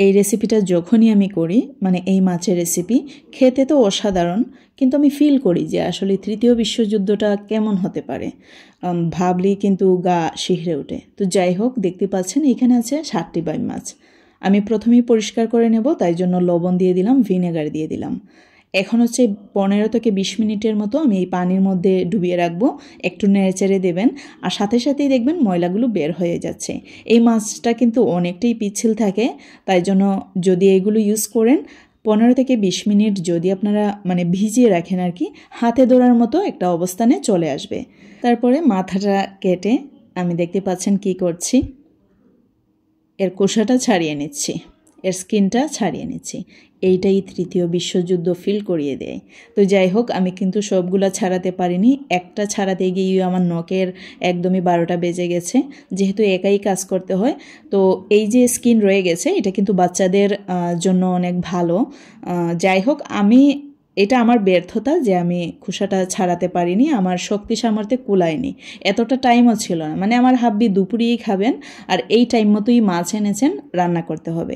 এই রেসিপিটা যখনই আমি করি মানে এই মাছের রেসিপি খেতে তো অসাধারণ, কিন্তু আমি ফিল করি যে আসলে তৃতীয় বিশ্বযুদ্ধটা কেমন হতে পারে, ভাবলেই কিন্তু গা শিহরে ওঠে। তো যাই হোক, দেখতে পাচ্ছেন এখানে আছে 7টি বাইম মাছ। আমি প্রথমেই পরিষ্কার করে নেব, তাই জন্য লবণ দিয়ে দিলাম, ভিনেগার দিয়ে দিলাম। এখন হচ্ছে 15 থেকে 20 মিনিটের মতো আমি এই পানির মধ্যে ডুবিয়ে রাখবো। একটু নেড়েচেড়ে দেবেন, আর সাথে সাথেই দেখবেন ময়লাগুলো বের হয়ে যাচ্ছে। এই মাছটা কিন্তু অনেকটাই পিচ্ছিল থাকে, তাই জন্য যদি এগুলো ইউজ করেন 15 থেকে 20 মিনিট যদি আপনারা মানে ভিজিয়ে রাখেন আর কি, হাতে ধরার মতো একটা অবস্থানে চলে আসবে। তারপরে মাথাটা কেটে আমি দেখতে পাচ্ছেন কি করছি, এর কোষাটা ছাড়িয়ে নিচ্ছি, এর স্কিনটা ছাড়িয়ে নিচ্ছি। এইটাই তৃতীয় বিশ্বযুদ্ধ ফিল করিয়ে দেয়। তো যাই হোক, আমি কিন্তু সবগুলা ছাড়াতে পারিনি, একটা ছাড়াতে গিয়ে আমার নখের একদমই 12টা বেজে গেছে। যেহেতু একাই কাজ করতে হয়, তো এই যে স্কিন রয়ে গেছে এটা কিন্তু বাচ্চাদের জন্য অনেক ভালো। যাই হোক, এটা আমার ব্যর্থতা যে আমি খোসাটা ছাড়াতে পারিনি, আমার শক্তি সামর্থ্যে কুলায়নি, এতটা টাইমও ছিল না। মানে আমার হাব্বি দুপুরেই খাবেন, আর এই টাইম মতোই মাছ এনেছেন, রান্না করতে হবে।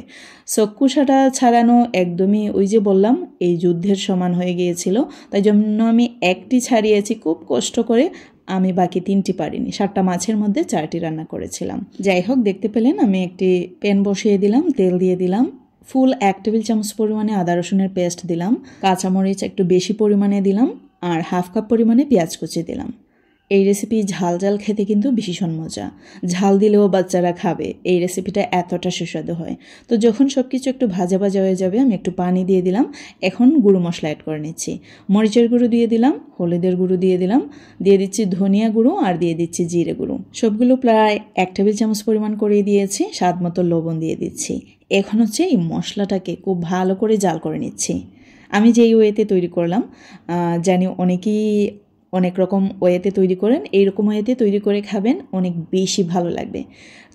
সো খোসাটা ছাড়ানো একদমই ওই যে বললাম এই যুদ্ধের সমান হয়ে গিয়েছিল, তাই জন্য আমি একটি ছাড়িয়েছি খুব কষ্ট করে, আমি বাকি 3টি পারিনি। 7টা মাছের মধ্যে 4টি রান্না করেছিলাম। যাই হোক, দেখতে পেলেন আমি একটি প্যান বসিয়ে দিলাম, তেল দিয়ে দিলাম, ফুল 1 টেবিল চামচ পরিমাণে আদা রসুনের পেস্ট দিলাম, কাঁচামরিচ একটু বেশি পরিমাণে দিলাম, আর হাফ কাপ পরিমাণে পেঁয়াজ কুচি দিলাম। এই রেসিপি ঝাল ঝাল খেতে কিন্তু ভীষণ মজা, ঝাল দিলেও বাচ্চারা খাবে। এই রেসিপিটা এতটা সুস্বাদু হয়। তো যখন সব কিছু একটু ভাজা ভাজা হয়ে যাবে আমি একটু পানি দিয়ে দিলাম। এখন গুঁড়ো মশলা অ্যাড করে নিচ্ছি। মরিচের গুঁড়ো দিয়ে দিলাম, হলুদের গুঁড়ো দিয়ে দিলাম, দিয়ে দিচ্ছি ধনিয়া গুঁড়ো, আর দিয়ে দিচ্ছি জিরে গুঁড়ো। সবগুলো প্রায় 1 টেবিল চামচ পরিমাণ করে দিয়েছি। স্বাদ মতো লবণ দিয়ে দিচ্ছি। এখন হচ্ছে এই মশলাটাকে খুব ভালো করে জাল করে নিচ্ছি। আমি যেই ওয়েতে তৈরি করলাম, জানি অনেকেই অনেক রকম ওয়েতে তৈরি করেন, এইরকম ওয়েতে তৈরি করে খাবেন, অনেক বেশি ভালো লাগবে।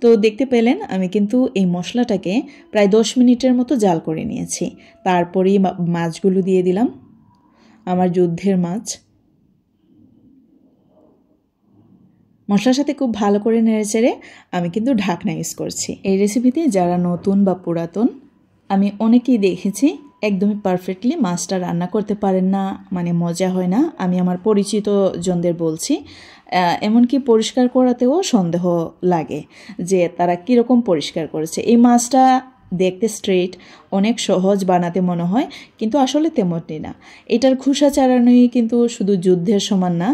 তো দেখতে পেলেন আমি কিন্তু এই মশলাটাকে প্রায় 10 মিনিটের মতো জাল করে নিয়েছি। তারপরেই মাছগুলো দিয়ে দিলাম, আমার যুদ্ধের মাছ। মশলার সাথে খুব ভালো করে নেড়েচেড়ে আমি কিন্তু ঢাকনা ইউজ করছি। এই রেসিপিতে যারা নতুন বা পুরাতন, আমি অনেকেই দেখেছি একদমই পারফেক্টলি মাছটা রান্না করতে পারেন না, মানে মজা হয় না। আমি আমার পরিচিত জনদের বলছি, এমনকি পরিষ্কার করাতেও সন্দেহ লাগে যে তারা কীরকম পরিষ্কার করেছে। এই মাছটা দেখতে স্ট্রেট, অনেক সহজ বানাতে মনে হয়, কিন্তু আসলে তেমনই না। এটার খোসা ছাড়ানোই কিন্তু শুধু যুদ্ধের সমান না,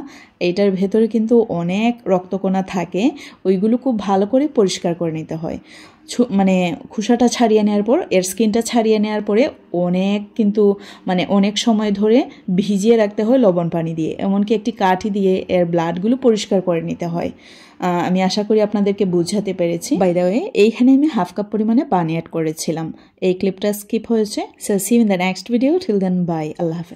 এটার ভেতরে কিন্তু অনেক রক্তকণা থাকে, ওইগুলো খুব ভালো করে পরিষ্কার করে নিতে হয়। মানে খোসাটা ছাড়িয়ে নেওয়ার পর, এর স্কিনটা ছাড়িয়ে নেওয়ার পরে অনেক সময় ধরে ভিজিয়ে রাখতে হয় লবণ পানি দিয়ে, এমনকি একটি কাঠি দিয়ে এর ব্লাডগুলো পরিষ্কার করে নিতে হয়। আমি আশা করি আপনাদেরকে বুঝাতে পেরেছি। বাই দ্য ওয়ে, এইখানে আমি হাফ কাপ পরিমাণে পানি অ্যাড করেছিলাম। এই ক্লিপটা স্কিপ হয়েছে। So see you in the next video. Till then bye, আল্লাহ হাফেজ।